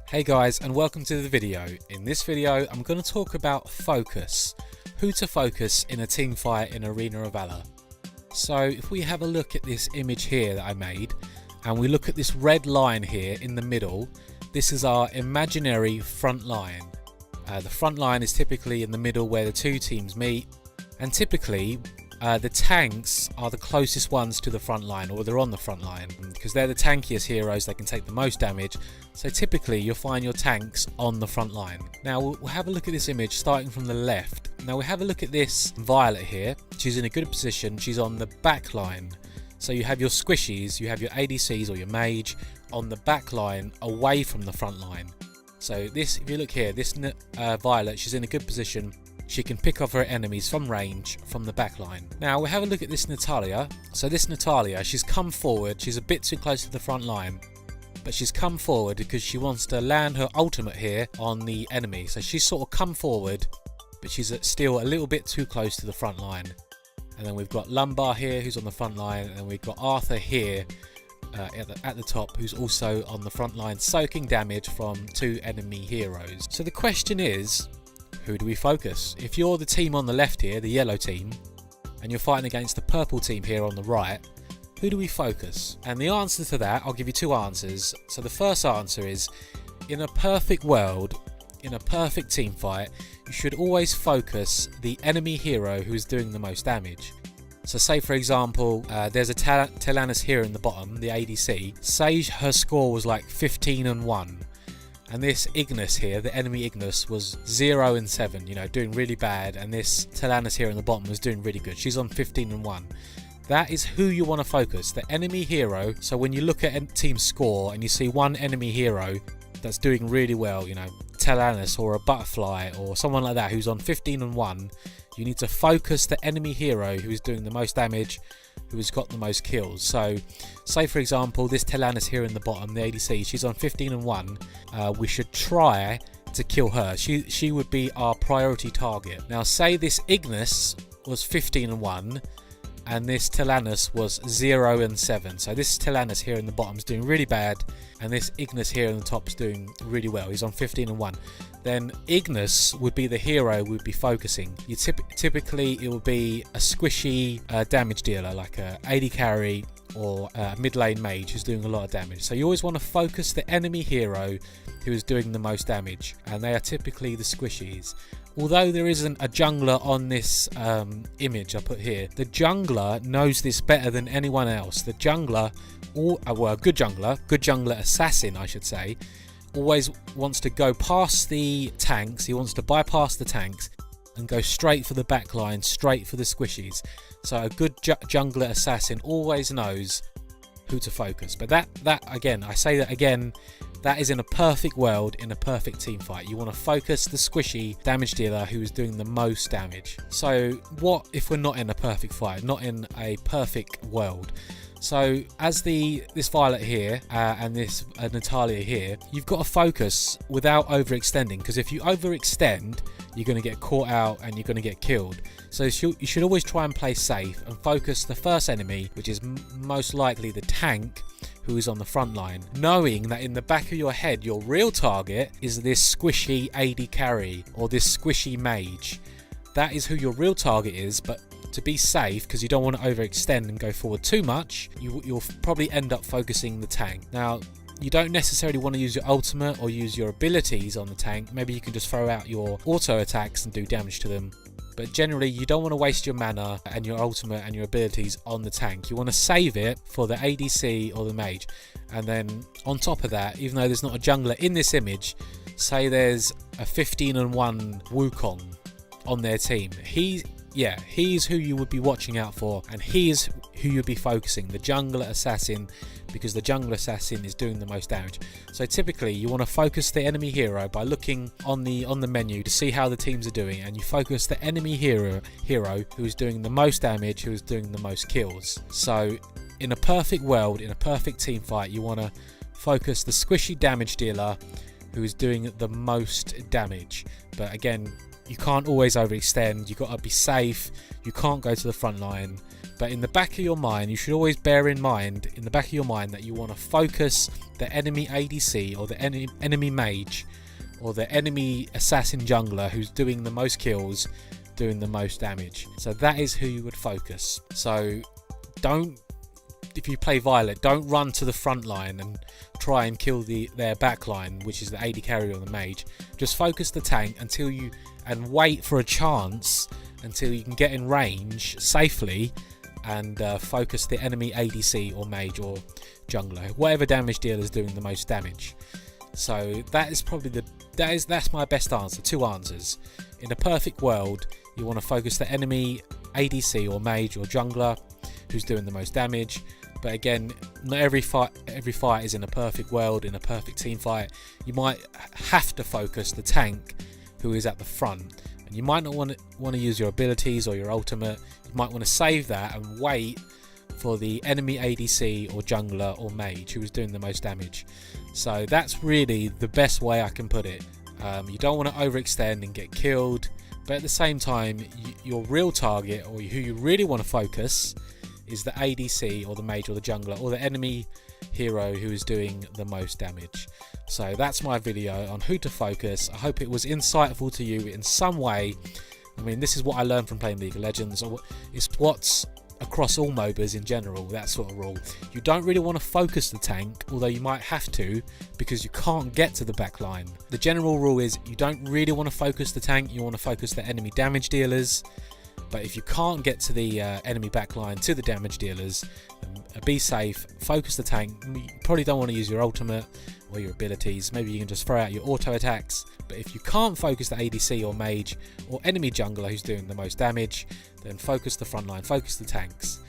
Hey guys, and welcome to the video. In this video I'm going to talk about focus, who to focus in a team fight in Arena of Valor. So if we have a look at this image here that I made, and we look at this red line here in the middle, this is our imaginary front line. The front line is typically in the middle where the two teams meet, and typically the tanks are the closest ones to the front line, or they're on the front line, because they're the tankiest heroes. They can take the most damage, so typically you'll find your tanks on the front line. Now we'll have a look at this image starting from the left. Now we have a look at this Violet here. She's in a good position, she's on the back line. So you have your squishies, you have your ADCs or your mage on the back line away from the front line. So this, if you look here, this Violet, she's in a good position. She can pick off her enemies from range from the back line. Now we have a look at this Natalia. So this Natalia, she's come forward. She's a bit too close to the front line, but she's come forward because she wants to land her ultimate here on the enemy. So she's sort of come forward, but she's still a little bit too close to the front line. And then we've got Lumbar here, who's on the front line, and we've got Arthur here at the top, who's also on the front line, soaking damage from two enemy heroes. So the question is, who do we focus? If you're the team on the left here, the yellow team, and you're fighting against the purple team here on the right, who do we focus? And the answer to that, I'll give you two answers. So the first answer is, in a perfect world, in a perfect team fight, you should always focus the enemy hero who is doing the most damage. So say for example, there's a Telenis here in the bottom, the ADC. Say her score was like 15-1. And this Ignis here, the enemy Ignis, was 0-7, you know, doing really bad. And this Telenis here in the bottom was doing really good. She's on 15-1. That is who you want to focus, the enemy hero. So when you look at a team score and you see one enemy hero that's doing really well, you know, Telenis or a Butterfly or someone like that who's on 15-1, you need to focus the enemy hero who is doing the most damage, who has got the most kills. So say for example this Telenis here in the bottom, the ADC, she's on 15-1. We should try to kill her. She would be our priority target. Now say this Ignis was 15-1 and this Telenis was 0-7. So this Telenis here in the bottom is doing really bad, and this Ignis here in the top is doing really well. He's on 15-1. Then Ignis would be the hero we'd be focusing. Typically it would be a squishy damage dealer, like a AD carry or a mid lane mage who's doing a lot of damage. So you always want to focus the enemy hero who is doing the most damage, and they are typically the squishies. Although there isn't a jungler on this image I put here, the jungler knows this better than anyone else. The jungler, well, good jungler assassin I should say, always wants to go past the tanks. He wants to bypass the tanks and go straight for the back line, straight for the squishies. So a good jungler assassin always knows who to focus. But that again, I say that again, that is in a perfect world, in a perfect team fight. You want to focus the squishy damage dealer who is doing the most damage. So what if we're not in a perfect fight, not in a perfect world? So as this Violet here and this Natalia here, you've got to focus without overextending, because if you overextend, you're going to get caught out and you're going to get killed. So you should always try and play safe and focus the first enemy, which is most likely the tank who is on the front line, knowing that in the back of your head your real target is this squishy AD carry or this squishy mage. That is who your real target is, but to be safe, because you don't want to overextend and go forward too much, you'll probably end up focusing the tank. Now you don't necessarily want to use your ultimate or use your abilities on the tank. Maybe you can just throw out your auto attacks and do damage to them. But generally you don't want to waste your mana and your ultimate and your abilities on the tank. You want to save it for the ADC or the mage. And then on top of that, even though there's not a jungler in this image, say there's a 15-1 Wukong on their team. He's who you would be watching out for, and he is who you'd be focusing, the jungler assassin, because the jungler assassin is doing the most damage. So typically you want to focus the enemy hero by looking on the menu to see how the teams are doing, and you focus the enemy hero who is doing the most damage, who is doing the most kills. So in a perfect world, in a perfect team fight, you want to focus the squishy damage dealer who is doing the most damage. But again, you can't always overextend. You've got to be safe. You can't go to the front line. But in the back of your mind, you should always bear in mind, that you want to focus the enemy ADC or the enemy mage or the enemy assassin jungler who's doing the most kills, doing the most damage. So that is who you would focus. So if you play Violet, don't run to the front line and try and kill their back line, which is the AD carry or the mage. Just focus the tank and wait for a chance until you can get in range safely and focus the enemy ADC or mage or jungler, whatever damage dealer is doing the most damage. So that is probably that's my best answer. 2 answers. In a perfect world, you want to focus the enemy ADC or mage or jungler who's doing the most damage. But again, not every fight is in a perfect world. In a perfect team fight, you might have to focus the tank who is at the front, and you might not want to use your abilities or your ultimate. You might want to save that and wait for the enemy ADC or jungler or mage who is doing the most damage. So that's really the best way I can put it. You don't want to overextend and get killed, but at the same time, your real target, or who you really want to focus, is the ADC or the mage or the jungler or the enemy hero who is doing the most damage. So that's my video on who to focus. I hope it was insightful to you in some way. I mean, this is what I learned from playing League of Legends, or it's what's across all MOBAs in general, that sort of rule. You don't really want to focus the tank, although you might have to, because you can't get to the back line. The general rule is you don't really want to focus the tank, you want to focus the enemy damage dealers. But if you can't get to the enemy backline, to the damage dealers, be safe, focus the tank. You probably don't want to use your ultimate or your abilities. Maybe you can just throw out your auto attacks. But if you can't focus the ADC or mage or enemy jungler who's doing the most damage, then focus the front line, focus the tanks.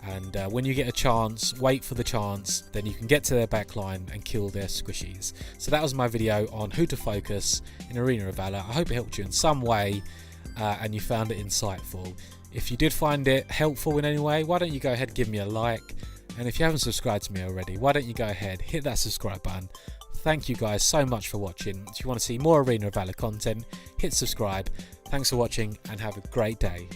And when you get a chance, wait for the chance, then you can get to their backline and kill their squishies. So that was my video on who to focus in Arena of Valor. I hope it helped you in some way. And you found it insightful. If you did find it helpful in any way, why don't you go ahead and give me a like, and if you haven't subscribed to me already, why don't you go ahead, hit that subscribe button. Thank you guys so much for watching. If you want to see more Arena of Valor content, hit subscribe. Thanks for watching and have a great day.